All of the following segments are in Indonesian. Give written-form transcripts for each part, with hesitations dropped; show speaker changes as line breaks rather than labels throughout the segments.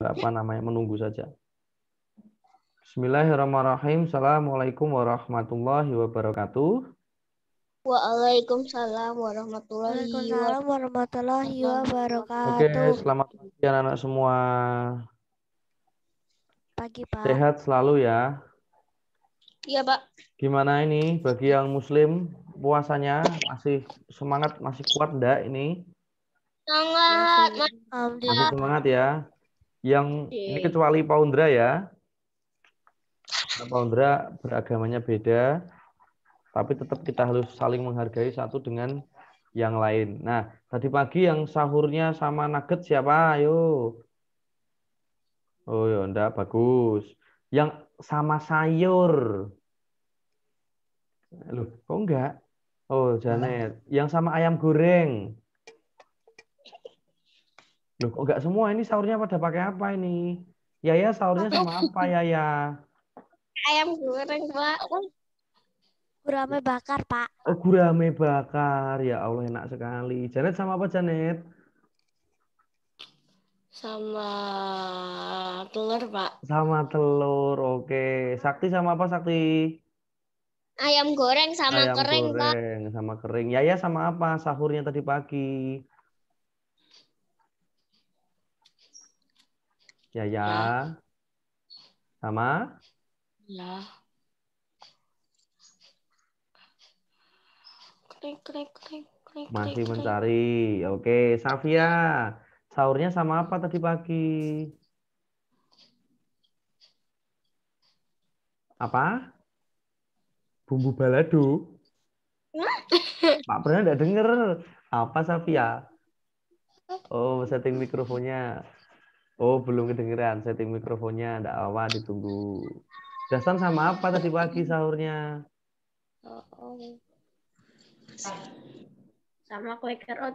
apa namanya menunggu saja. Bismillahirrahmanirrahim. Assalamualaikum warahmatullahi wabarakatuh.
Waalaikumsalam warahmatullahi
Waalaikumsalam warahmatullahi
Oke,
wabarakatuh.
selamat pagi anak-anak semua.
Pagi, Pak.
Sehat selalu ya.
Iya, Pak.
Gimana ini bagi yang muslim puasanya masih semangat, masih kuat enggak ini?
Sangat
Masih
Alhamdulillah.
semangat ya. Yang ini
mandi.
kecuali Paundra ya. Nah, Paundra beragamanya beda, tapi tetap kita harus saling menghargai satu dengan yang lain. Nah, tadi pagi yang sahurnya sama nugget siapa? Ayo. Oh ya, enggak bagus. Yang sama sayur. Loh, kok enggak? Oh, Janet. Yang sama ayam goreng. Loh, kok enggak semua? Ini sahurnya pada pakai apa ini? Yaya sahurnya sama apa, Yaya?
Ayam goreng, Pak.
Gurame bakar, Pak.
Oh, gurame bakar. Ya Allah, enak sekali. Janet sama apa, Janet?
Sama telur, Pak.
Sama telur. Oke. Sakti sama apa, Sakti?
Ayam goreng sama
Ayam
kering, Pak.
goreng sama kering. Yaya sama apa sahurnya tadi pagi? Yaya
Ya,
sama
ya. Kering, kering, kering, kering, kering,
masih
kering.
mencari. Oke, Safia. Sahurnya sama apa tadi pagi? Apa? Bumbu balado. Pak Bran enggak denger. Apa Safia? Oh, setting mikrofonnya. Oh, belum kedengeran. Setting mikrofonnya enggak apa, ditunggu. Dasan sama apa tadi pagi sahurnya?
Oh. Sama kue kerot.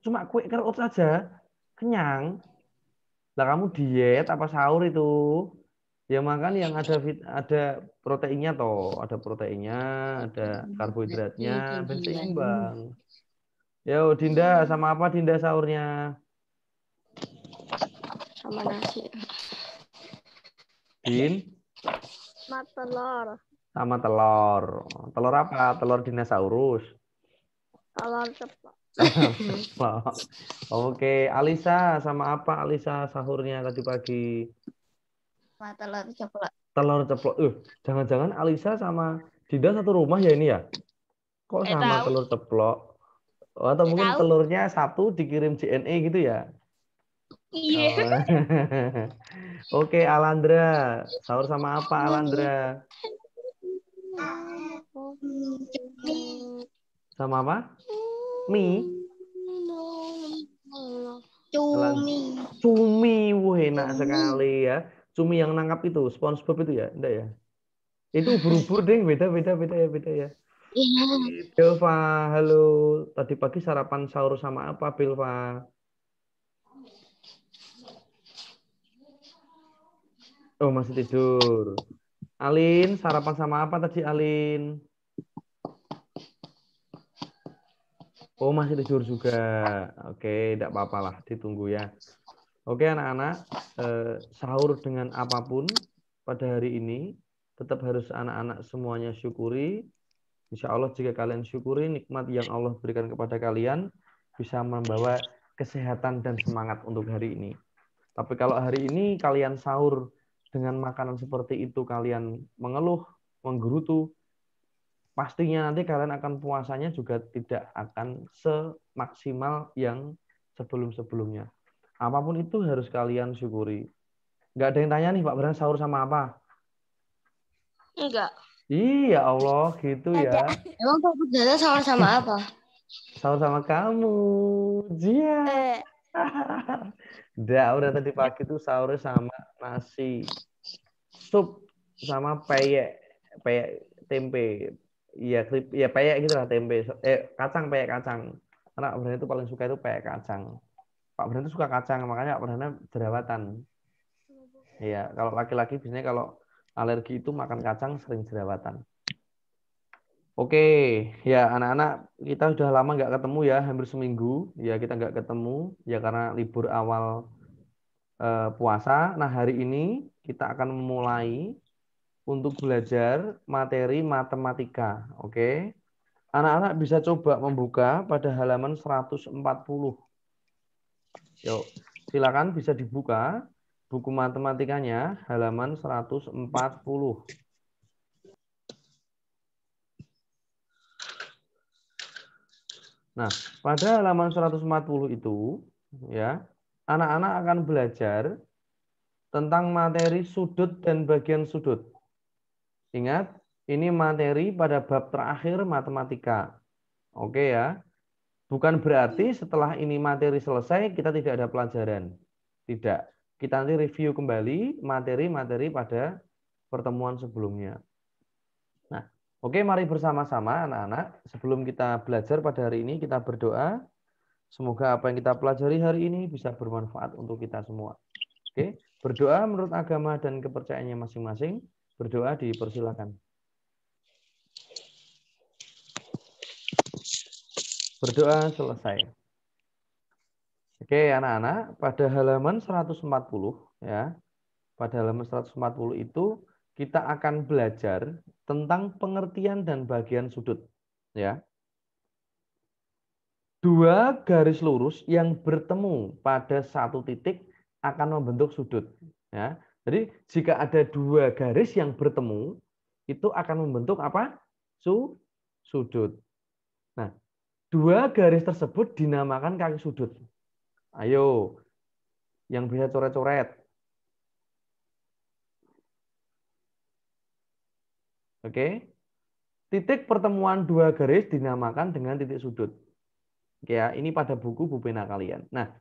Cuma kue kerut saja. Kenyang. Lah kamu diet apa sahur itu? Ya makan yang ada proteinnya toh, ada proteinnya, ada karbohidratnya, ben seimbang. Yo Dinda sama apa Dinda sahurnya?
Sama nasi.
Din
Sama telur.
sama telur. Telur apa? Telur dinosaurus.
Telur ceplok.
Oke, Alisa sama apa Alisa sahurnya tadi pagi?
Sama telur ceplok.
Telur ceplok. Jangan-jangan Alisa sama Dinda satu rumah ya ini ya? Kok sama
Tahu.
telur ceplok? Oh, atau mungkin
Tahu.
telurnya satu dikirim JNE gitu ya?
Iya.
Oh. Oke, Alandra. Sahur sama apa, Alandra? Sama apa? Mie?
Cumi.
Cumi. Wah, enak sekali ya. Cumi yang nangkap itu, SpongeBob itu ya? Enggak ya? Itu ubur-ubur deh, beda ya, beda ya.
Iya.
Bilva, halo. Tadi pagi sarapan sahur sama apa, Bilva? Oh, masih tidur. Alin, sarapan sama apa tadi, Alin? Oh, masih tidur juga. Oke, tidak apa-apa lah, ditunggu ya. Oke, anak-anak, sahur dengan apapun pada hari ini, tetap harus anak-anak semuanya syukuri. Insya Allah jika kalian syukuri nikmat yang Allah berikan kepada kalian, bisa membawa kesehatan dan semangat untuk hari ini. Tapi kalau hari ini kalian sahur dengan makanan seperti itu, kalian mengeluh, menggerutu, pastinya nanti kalian akan puasanya juga tidak akan semaksimal yang sebelum-sebelumnya. Apapun itu harus kalian syukuri. Nggak ada yang tanya nih, Pak Bran sahur sama apa?
Enggak.
Iya Allah, gitu ya.
Ada.
Emang Pak Perdana sama apa?
Sahur sama kamu. Jia.
Eh,
Udah tadi pagi tuh sahurnya sama nasi, sup sama peyek, peyek tempe. Iya, ya peyek gitu lah tempe. Kacang peyek kacang. Karena Pak Bran itu paling suka itu peyek kacang. Pak Bran itu suka kacang, makanya Pak Bran jerawatan. Iya, kalau laki-laki biasanya kalau alergi itu makan kacang sering jerawatan. Oke, ya anak-anak kita sudah lama nggak ketemu ya, hampir seminggu. Ya kita nggak ketemu, ya karena libur awal puasa. Nah, hari ini kita akan memulai untuk belajar materi matematika. Oke. Anak-anak bisa coba membuka pada halaman 140. Yuk, silakan bisa dibuka buku matematikanya halaman 140. Nah, pada halaman 140 itu ya, anak-anak akan belajar tentang materi sudut dan bagian sudut. Ingat, ini materi pada bab terakhir matematika. Oke ya. Bukan berarti setelah ini materi selesai kita tidak ada pelajaran. Tidak. Kita nanti review kembali materi-materi pada pertemuan sebelumnya. Nah, oke, mari bersama-sama anak-anak. Sebelum kita belajar pada hari ini, kita berdoa. Semoga apa yang kita pelajari hari ini bisa bermanfaat untuk kita semua. Oke, berdoa menurut agama dan kepercayaannya masing-masing. Berdoa dipersilakan. Berdoa selesai. Oke, anak-anak, pada halaman 140 ya. Pada halaman 140 itu kita akan belajar tentang pengertian dan bagian sudut ya. Dua garis lurus yang bertemu pada satu titik akan membentuk sudut ya. Jadi jika ada dua garis yang bertemu itu akan membentuk apa? Sudut. Nah, dua garis tersebut dinamakan kaki sudut. Ayo, yang bisa coret-coret. Oke. Titik pertemuan dua garis dinamakan dengan titik sudut. Oke ya, ini pada buku Bu Pena kalian. Nah,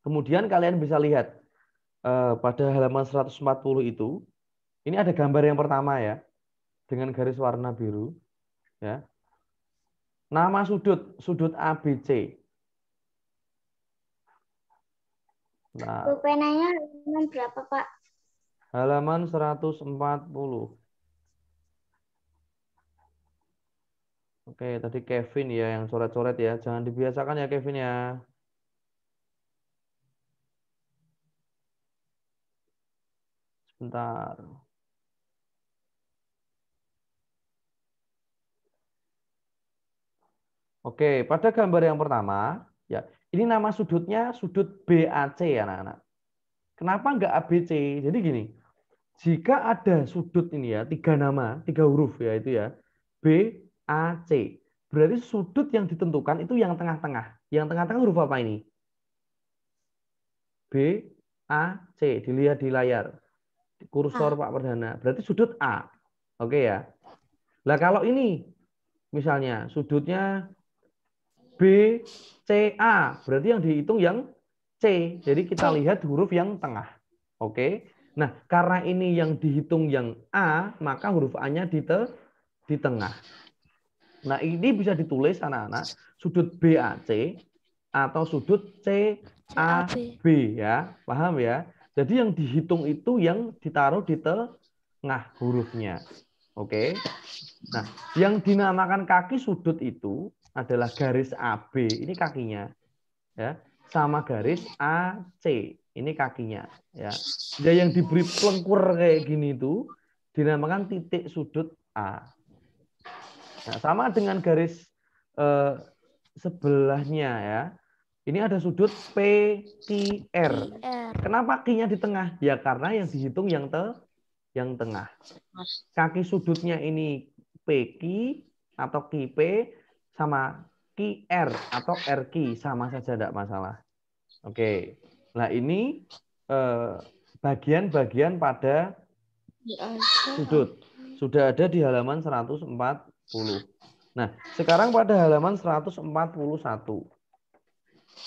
kemudian kalian bisa lihat pada halaman 140 itu, ini ada gambar yang pertama ya, dengan garis warna biru. Ya. Nama sudut ABC. Nah,
Pulpenanya halaman berapa, Pak?
halaman 140. Oke, tadi Kevin ya yang coret-coret ya. Jangan dibiasakan ya Kevin ya. Sebentar. Oke, pada gambar yang pertama, ya, ini nama sudutnya sudut BAC ya anak-anak. Kenapa enggak ABC? Jadi gini, jika ada sudut ini ya, tiga nama, tiga huruf ya itu ya, BAC. Berarti sudut yang ditentukan itu yang tengah-tengah. Yang tengah-tengah huruf apa ini? BAC. Dilihat di layar. Kursor Pak Perdana. Berarti sudut A. Oke ya. Nah kalau ini, misalnya sudutnya BCA, berarti yang dihitung yang C. Jadi kita lihat huruf yang tengah. Oke. Nah, karena ini yang dihitung yang A, maka huruf A-nya di tengah. Nah, ini bisa ditulis anak-anak sudut BAC atau sudut CAB ya. Paham ya? Jadi yang dihitung itu yang ditaruh di tengah hurufnya. Oke. Nah, yang dinamakan kaki sudut itu adalah garis AB, ini kakinya. Ya, sama garis AC, ini kakinya, ya. Ya yang diberi pelengkur kayak gini itu dinamakan titik sudut A. Nah, sama dengan garis sebelahnya ya. Ini ada sudut PQR. Kenapa Q-nya di tengah? Ya karena yang dihitung yang tengah. Kaki sudutnya ini PQ atau QP sama QR atau RQ sama saja tidak masalah. Oke. Nah, ini bagian-bagian pada sudut. Sudah ada di halaman 140. Nah, sekarang pada halaman 141.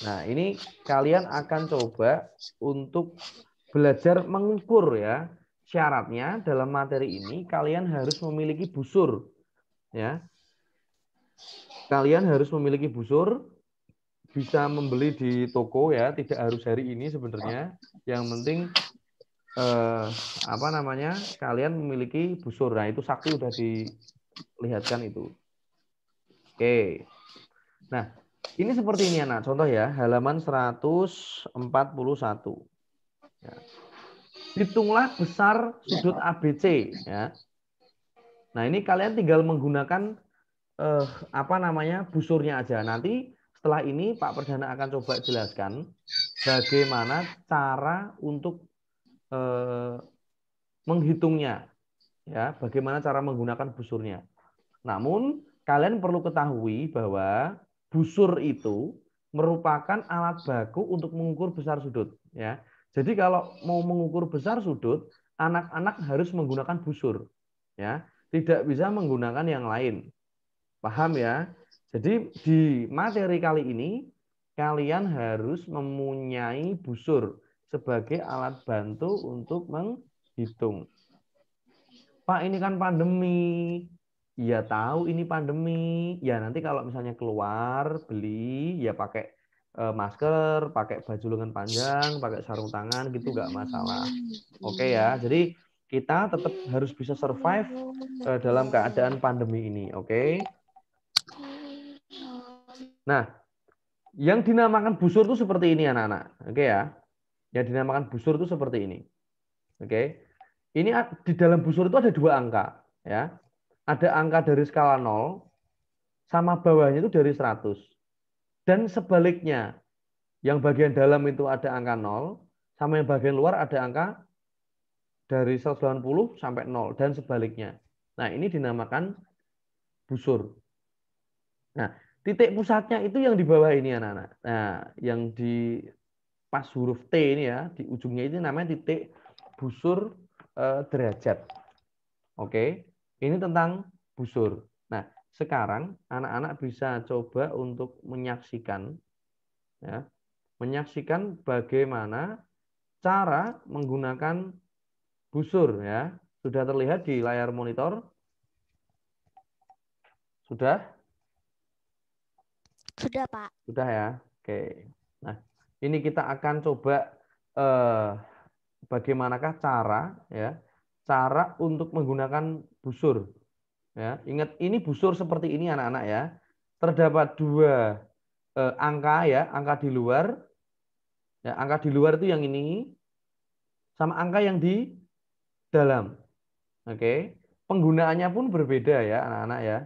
Nah, ini kalian akan coba untuk belajar mengukur ya. Syaratnya dalam materi ini kalian harus memiliki busur. Ya. Kalian harus memiliki busur, bisa membeli di toko ya, tidak harus hari ini sebenarnya. Yang penting apa namanya? Kalian memiliki busur. Nah, itu Sakti udah dilihatkan itu. Oke. Nah, ini seperti ini anak. Contoh ya, halaman 141. Ya. Hitunglah besar sudut ABC. Ya. Nah, ini kalian tinggal menggunakan busurnya aja. Nanti setelah ini Pak Perdana akan coba jelaskan bagaimana cara untuk menghitungnya. Ya, bagaimana cara menggunakan busurnya. Namun, kalian perlu ketahui bahwa busur itu merupakan alat baku untuk mengukur besar sudut. Ya. Jadi kalau mau mengukur besar sudut, anak-anak harus menggunakan busur. Ya. Tidak bisa menggunakan yang lain. Paham ya? Jadi di materi kali ini, kalian harus mempunyai busur sebagai alat bantu untuk menghitung. Pak, ini kan pandemi. Ya tahu ini pandemi. Ya nanti kalau misalnya keluar beli ya pakai masker, pakai baju lengan panjang, pakai sarung tangan gitu nggak masalah. Oke ya. Jadi kita tetap harus bisa survive dalam keadaan pandemi ini. Oke. Nah, yang dinamakan busur itu seperti ini anak-anak. Oke ya. Yang dinamakan busur itu seperti ini. Oke. Ini di dalam busur itu ada 2 angka ya. Ada angka dari skala 0 sama bawahnya itu dari 100. Dan sebaliknya, yang bagian dalam itu ada angka 0 sama yang bagian luar ada angka dari 190 sampai 0 dan sebaliknya. Nah, ini dinamakan busur. Nah, titik pusatnya itu yang di bawah ini anak-anak. Nah, yang di pas huruf T ini ya, di ujungnya ini namanya titik busur derajat. Oke, ini tentang busur. Nah, sekarang anak-anak bisa coba untuk menyaksikan, ya, menyaksikan bagaimana cara menggunakan busur. Ya, sudah terlihat di layar monitor? Sudah?
Sudah, Pak.
Sudah ya. Oke. Nah, ini kita akan coba bagaimanakah cara untuk menggunakan busur. Ya, ingat ini busur seperti ini anak-anak ya. Terdapat 2 angka ya, angka di luar. Ya, angka di luar itu yang ini sama angka yang di dalam. Oke. Penggunaannya pun berbeda ya anak-anak ya.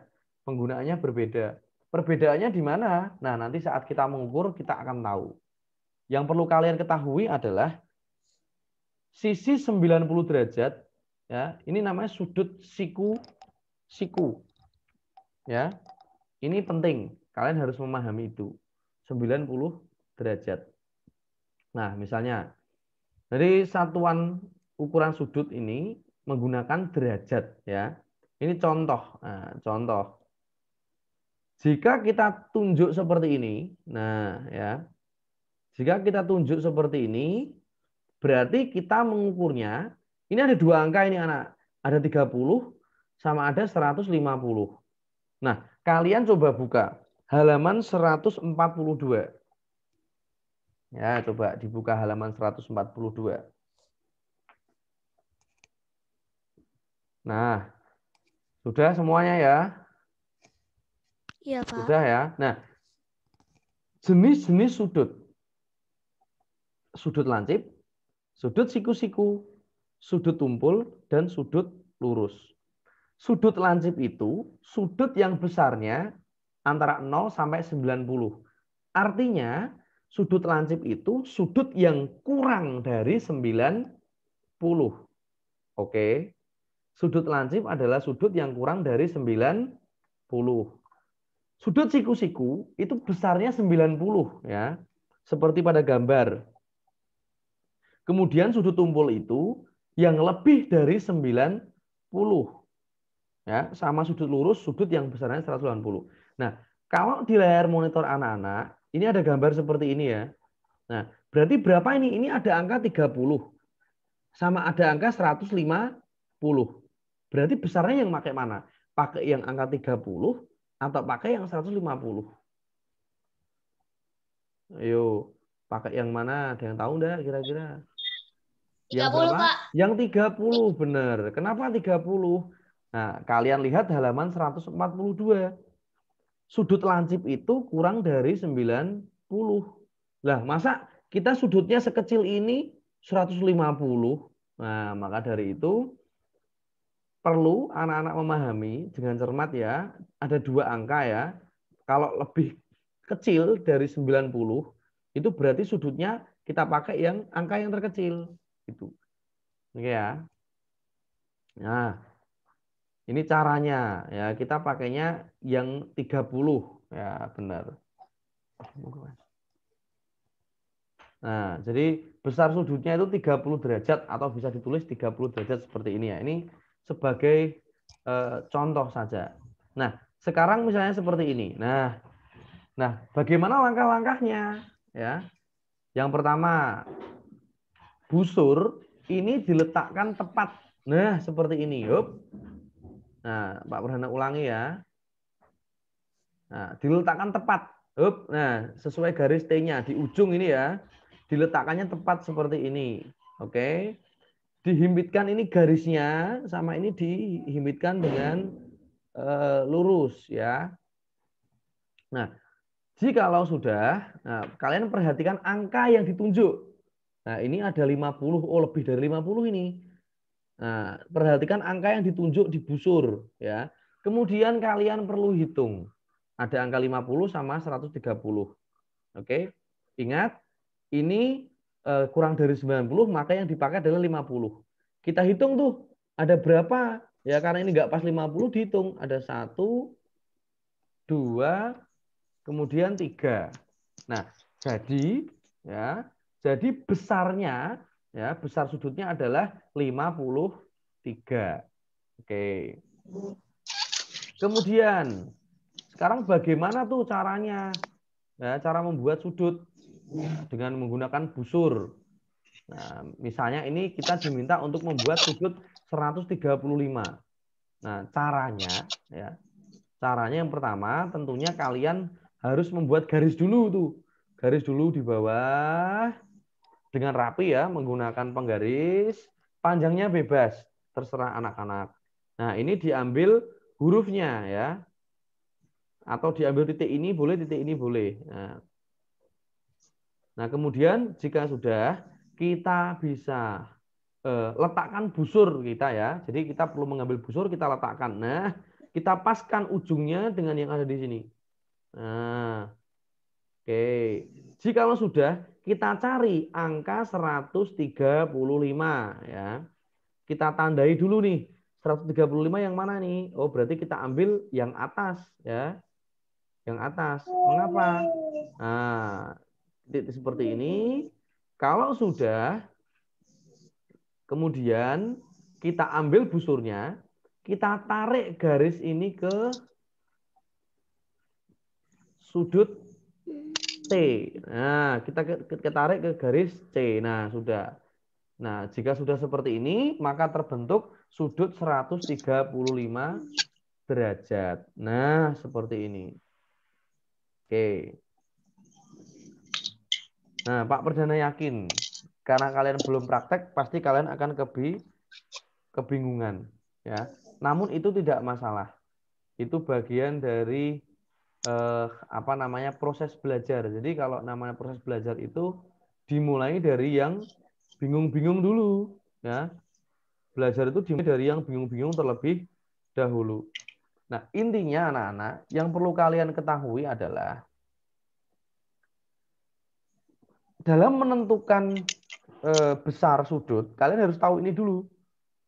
Penggunaannya berbeda. Perbedaannya di mana? Nah, nanti saat kita mengukur kita akan tahu. Yang perlu kalian ketahui adalah sisi 90 derajat ya. Ini namanya sudut siku. Ya. Ini penting. Kalian harus memahami itu. 90 derajat. Nah, misalnya dari satuan ukuran sudut ini menggunakan derajat ya. Ini contoh. Nah, contoh. Jika kita tunjuk seperti ini, nah ya. Jika kita tunjuk seperti ini, berarti kita mengukurnya, ini ada 2 angka ini anak. Ada 30 sama ada 150. Nah, kalian coba buka halaman 142. Ya, coba dibuka halaman 142. Nah, sudah semuanya ya?
Iya, Pak.
Sudah ya. Nah, jenis-jenis sudut. Sudut lancip, sudut siku-siku, sudut tumpul, dan sudut lurus. Sudut lancip itu sudut yang besarnya antara 0 sampai 90. Artinya, sudut lancip itu sudut yang kurang dari 90. Oke. Sudut lancip adalah sudut yang kurang dari 90. Sudut siku-siku itu besarnya 90 ya. Seperti pada gambar. Kemudian sudut tumpul itu yang lebih dari 90. Ya, sama sudut lurus, sudut yang besarnya 180. Nah, kalau di layar monitor anak-anak, ini ada gambar seperti ini ya. Nah, berarti berapa ini? Ini ada angka 30 sama ada angka 150. Berarti besarnya yang pakai mana? Pakai yang angka 30 atau pakai yang 150? Ayo, pakai yang mana? Ada yang tahu enggak kira-kira? Yang
30,
berapa?
Pak.
Yang 30, benar. Kenapa 30? Nah, kalian lihat halaman 142. Sudut lancip itu kurang dari 90. Lah, masa kita sudutnya sekecil ini 150. Nah, maka dari itu perlu anak-anak memahami dengan cermat ya, ada dua angka ya. Kalau lebih kecil dari 90, itu berarti sudutnya kita pakai yang angka yang terkecil. Gitu. Oke ya. Nah, ini caranya ya, kita pakainya yang 30 ya, benar. Nah, jadi besar sudutnya itu 30 derajat atau bisa ditulis 30 derajat seperti ini ya. Ini sebagai contoh saja. Nah, sekarang misalnya seperti ini. Nah, bagaimana langkah-langkahnya ya? Yang pertama, busur ini diletakkan tepat. Nah, seperti ini. Yup. Nah, Pak Perdana ulangi ya. Nah, diletakkan tepat. Yup. Nah, sesuai garis T-nya di ujung ini ya. Diletakkannya tepat seperti ini. Oke. Dihimpitkan ini garisnya sama ini dihimpitkan dengan lurus ya. Nah, jikalau sudah, nah, kalian perhatikan angka yang ditunjuk. Nah, ini ada 50, oh lebih dari 50 ini. Nah, perhatikan angka yang ditunjuk di busur ya. Kemudian kalian perlu hitung. Ada angka 50 sama 130. Oke. Ingat, ini kurang dari 90, maka yang dipakai adalah 50. Kita hitung tuh, ada berapa? Ya, karena ini nggak pas 50, dihitung. Ada 1, 2, kemudian 3. Nah, jadi besarnya, ya, besar sudutnya adalah 53. Oke. Kemudian, sekarang bagaimana tuh caranya? Ya, cara membuat sudut dengan menggunakan busur. Nah, misalnya ini kita diminta untuk membuat sudut 135. Nah, caranya ya. Caranya yang pertama tentunya kalian harus membuat garis dulu tuh. Garis dulu di bawah dengan rapi ya, menggunakan penggaris. Panjangnya bebas, terserah anak-anak. Nah, ini diambil hurufnya ya. Atau diambil titik ini boleh, titik ini boleh. Nah, kemudian jika sudah, kita bisa letakkan busur kita ya. Jadi kita perlu mengambil busur, kita letakkan. Nah, kita paskan ujungnya dengan yang ada di sini. Nah, oke. Jika sudah, kita cari angka 135 ya. Kita tandai dulu nih. 135 yang mana nih? Oh, berarti kita ambil yang atas ya. Yang atas. Mengapa? Nah, seperti ini. Kalau sudah, kemudian kita ambil busurnya, kita tarik garis ini ke sudut T. Nah, kita tarik ke garis C. Nah, sudah. Nah, jika sudah seperti ini, maka terbentuk sudut 135 derajat. Nah, seperti ini. Oke. Nah, Pak Perdana yakin karena kalian belum praktek, pasti kalian akan kebingungan, ya. Namun itu tidak masalah. Itu bagian dari proses belajar. Jadi kalau namanya proses belajar itu dimulai dari yang bingung-bingung dulu, ya. Belajar itu dimulai dari yang bingung-bingung terlebih dahulu. Nah, intinya anak-anak yang perlu kalian ketahui adalah dalam menentukan besar sudut, kalian harus tahu ini dulu.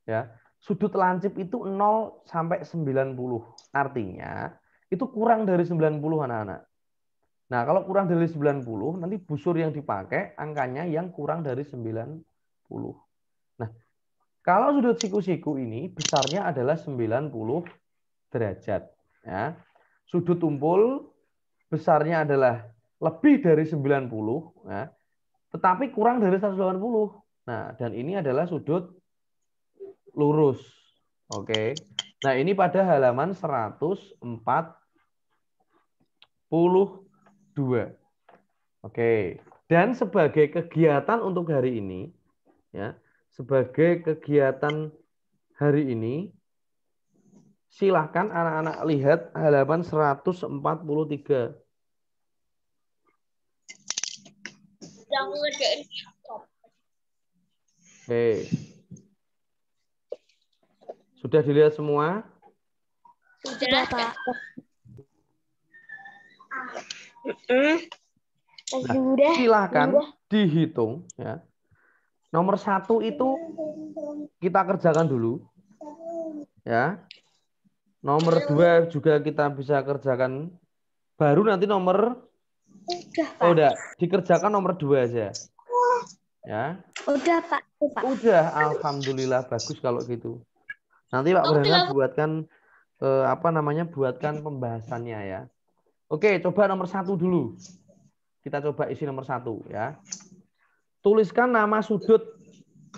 Ya. Sudut lancip itu 0 sampai 90. Artinya, itu kurang dari 90 anak-anak. Nah, kalau kurang dari 90, nanti busur yang dipakai angkanya yang kurang dari 90. Nah, kalau sudut siku-siku ini besarnya adalah 90 derajat. Ya. Sudut tumpul besarnya adalah lebih dari 90. Ya. Tetapi kurang dari 180. Nah, dan ini adalah sudut lurus. Oke. Nah, ini pada halaman 142. Oke. Dan sebagai kegiatan untuk hari ini, ya, sebagai kegiatan hari ini, silahkan anak-anak lihat halaman 143.
Yang ngerjain
Oke. Sudah dilihat semua?
Sudah, Pak.
Nah, silahkan dihitung ya. Nomor 1 itu kita kerjakan dulu. Ya. Nomor 2 juga kita bisa kerjakan. Baru nanti nomor udah dikerjakan nomor 2 aja. Ya.
Udah, Pak.
Udah, alhamdulillah bagus kalau gitu. Nanti Pak Brana buatkan buatkan pembahasannya ya. Oke, coba nomor 1 dulu. Kita coba isi nomor 1 ya. Tuliskan nama sudut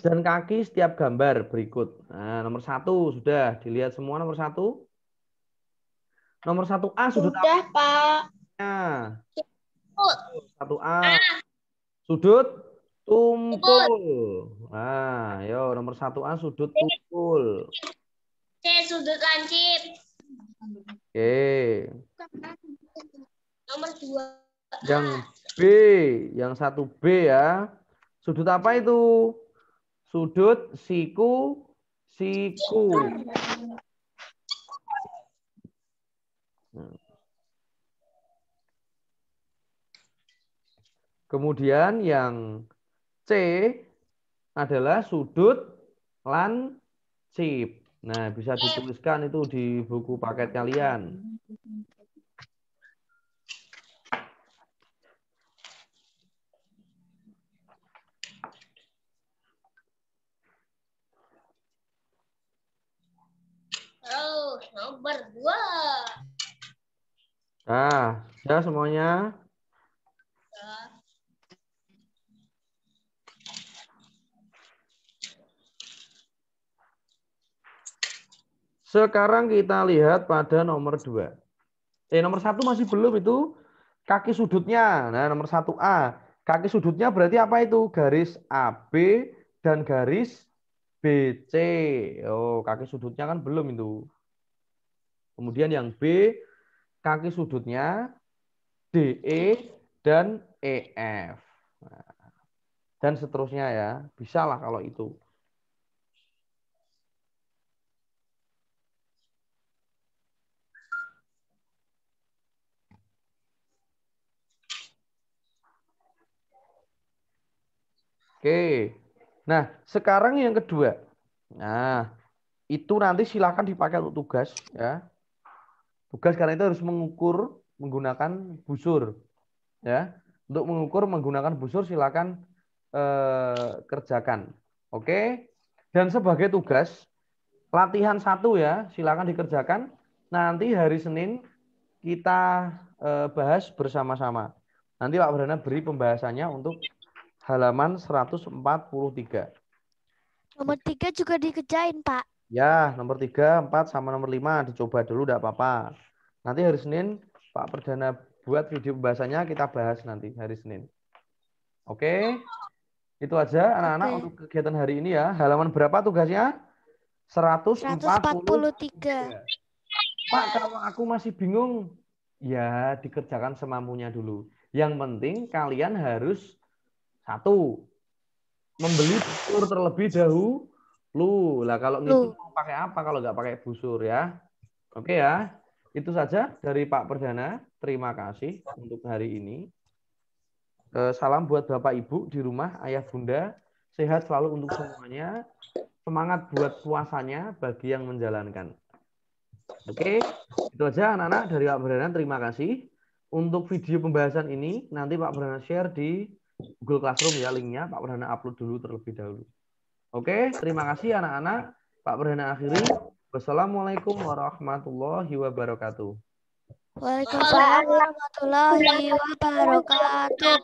dan kaki setiap gambar berikut. Nah, nomor 1 sudah dilihat semua nomor 1. Nomor 1A sudut
Udah, Pak.
apanya? 1A. Sudut tumpul. Nah, yo nomor 1A sudut tumpul.
C, sudut lancip.
Oke.
Nomor 2.
Yang B, yang 1B ya. Sudut apa itu? Sudut siku. Kemudian yang C adalah sudut lancip. Nah, bisa dituliskan itu di buku paket kalian.
Nomor 2.
Nah, sudah semuanya? Sekarang kita lihat pada nomor 2. Nomor 1 masih belum itu kaki sudutnya. Nah, nomor 1A. Kaki sudutnya berarti apa itu? Garis AB dan garis BC. Oh, kaki sudutnya kan belum itu. Kemudian yang B, kaki sudutnya DE dan EF. Nah, dan seterusnya ya. Bisa lah kalau itu. Oke. Nah, sekarang yang kedua. Nah, itu nanti silakan dipakai untuk tugas ya. Tugas karena itu harus mengukur menggunakan busur ya. Untuk mengukur menggunakan busur silakan kerjakan. Oke. Dan sebagai tugas latihan 1 ya, silakan dikerjakan. Nanti hari Senin kita bahas bersama-sama. Nanti Pak Brana beri pembahasannya untuk halaman 143.
Nomor 3 juga dikerjain, Pak.
Ya, nomor 3, 4, sama nomor 5 dicoba dulu, tidak apa-apa. Nanti hari Senin Pak Perdana buat video pembahasannya, kita bahas nanti hari Senin. Oke, itu aja anak-anak untuk kegiatan hari ini ya. Halaman berapa tugasnya? 143. Pak, kalau aku masih bingung, ya dikerjakan semampunya dulu. Yang penting kalian harus 1, membeli busur terlebih dahulu. Lah kalau ngitung mau pakai apa kalau nggak pakai busur ya? Oke ya. Itu saja dari Pak Perdana. Terima kasih untuk hari ini. Salam buat Bapak Ibu di rumah, Ayah Bunda. Sehat selalu untuk semuanya. Semangat buat puasanya bagi yang menjalankan. Oke, itu aja anak-anak dari Pak Perdana. Terima kasih. Untuk video pembahasan ini nanti Pak Perdana share di Google Classroom ya, linknya Pak Perdana upload dulu terlebih dahulu. Oke, terima kasih anak-anak. Pak Perdana akhiri. Wassalamualaikum warahmatullahi wabarakatuh.
Waalaikumsalam warahmatullahi wabarakatuh.